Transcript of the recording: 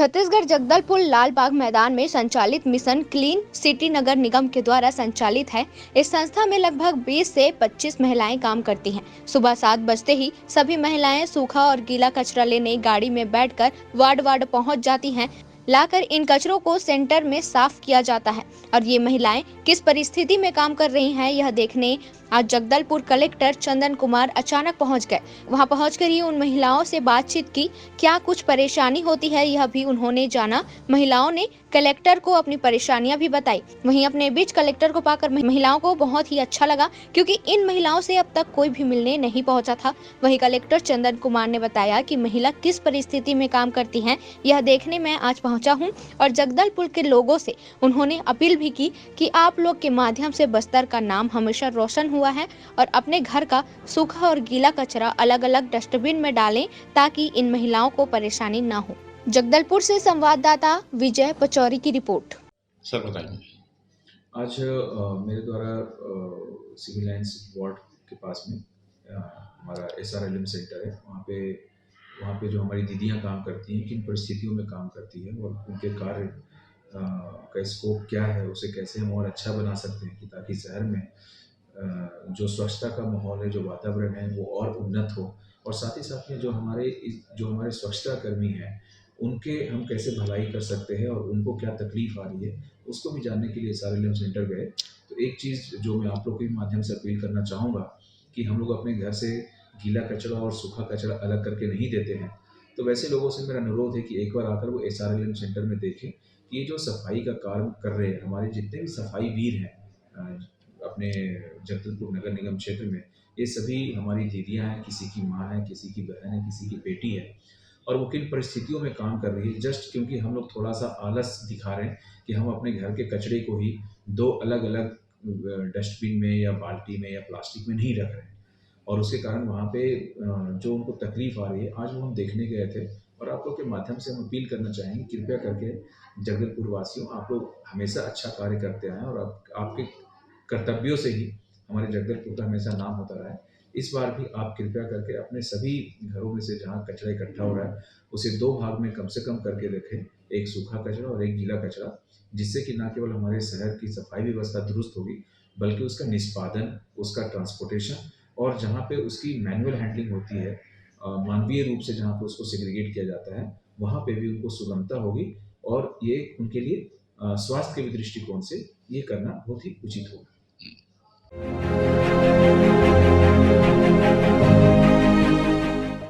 छत्तीसगढ़ जगदलपुर लालबाग मैदान में संचालित मिशन क्लीन सिटी नगर निगम के द्वारा संचालित है। इस संस्था में लगभग 20 से 25 महिलाएं काम करती हैं। सुबह 7 बजते ही सभी महिलाएं सूखा और गीला कचरा लेने गाड़ी में बैठकर वार्ड वार्ड पहुंच जाती हैं। लाकर इन कचरों को सेंटर में साफ किया जाता है और ये महिलाएं किस परिस्थिति में काम कर रही हैं यह देखने आज जगदलपुर कलेक्टर चंदन कुमार अचानक पहुंच गए। वहां पहुंचकर ही उन महिलाओं से बातचीत की, क्या कुछ परेशानी होती है यह भी उन्होंने जाना। महिलाओं ने कलेक्टर को अपनी परेशानियां भी बताई। वहीं अपने बीच कलेक्टर को पाकर महिलाओं को बहुत ही अच्छा लगा, क्योंकि इन महिलाओं से अब तक कोई भी मिलने नहीं पहुंचा था। वहीं कलेक्टर चंदन कुमार ने बताया कि महिला किस परिस्थिति में काम करती हैं यह देखने मैं आज पहुंचा हूं और जगदलपुर के लोगों से उन्होंने अपील भी की कि आप लोग के माध्यम से बस्तर का नाम हमेशा रोशन हुआ है और अपने घर का सूखा और गीला कचरा अलग अलग डस्टबिन में डालें ताकि इन महिलाओं को परेशानी न हो। जगदलपुर से संवाददाता विजय पचौरी की रिपोर्ट। सर बताइए। आज मेरे द्वारा सिविल लाइंस वार्ड के पास में हमारा SRLM सेंटर है। वहाँ पे जो हमारी दीदियाँ काम करती हैं, किन परिस्थितियों में काम करती हैं और उनके कार्य का स्कोप क्या है, उसे कैसे हम और अच्छा बना सकते हैं कि ताकि शहर में जो स्वच्छता का माहौल है, जो वातावरण है, वो और उन्नत हो। और साथ ही साथ में जो हमारे स्वच्छता कर्मी हैं, उनके हम कैसे भलाई कर सकते हैं और उनको क्या तकलीफ़ आ रही है, उसको भी जानने के लिए SRLM सेंटर गए। तो एक चीज़ जो मैं आप लोग के माध्यम से अपील करना चाहूँगा कि हम लोग अपने घर से गीला कचरा और सूखा कचरा अलग करके नहीं देते हैं। तो वैसे लोगों से मेरा अनुरोध है कि एक बार आकर वो SRLM सेंटर में देखें कि ये जो सफाई का कार्य कर रहे हैं, हमारे जितने भी सफाई वीर हैं अपने जगदलपुर नगर निगम क्षेत्र में, ये सभी हमारी दीदियाँ हैं, किसी की माँ है, किसी की बहन है, किसी की बेटी है। और वो किन परिस्थितियों में काम कर रही है, जस्ट क्योंकि हम लोग थोड़ा-सा आलस दिखा रहे हैं कि हम अपने घर के कचरे को ही 2 अलग-अलग डस्टबिन में या बाल्टी में या प्लास्टिक में नहीं रख रहे हैं। और उसके कारण वहाँ पे जो उनको तकलीफ़ आ रही है, आज वो हम देखने गए थे। और आप लोग के माध्यम से हम अपील करना चाहेंगे, कृपया करके जगदलपुर वासियों, आप लोग हमेशा अच्छा कार्य करते आए हैं और आपके कर्तव्यों से ही हमारे जगदलपुर का हमेशा नाम होता रहा है। इस बार भी आप कृपया करके अपने सभी घरों में से जहाँ कचरा इकट्ठा हो रहा है, उसे 2 भाग में कम से कम करके रखें, एक सूखा कचरा और एक गीला कचरा, जिससे कि न केवल हमारे शहर की सफाई व्यवस्था दुरुस्त होगी, बल्कि उसका निष्पादन, उसका ट्रांसपोर्टेशन और जहाँ पे उसकी मैनुअल हैंडलिंग होती है, मानवीय रूप से जहाँ पे उसको सेग्रीगेट किया जाता है, वहाँ पे भी उनको सुगमता होगी और ये उनके लिए स्वास्थ्य के भी दृष्टिकोण से ये करना बहुत ही उचित होगा।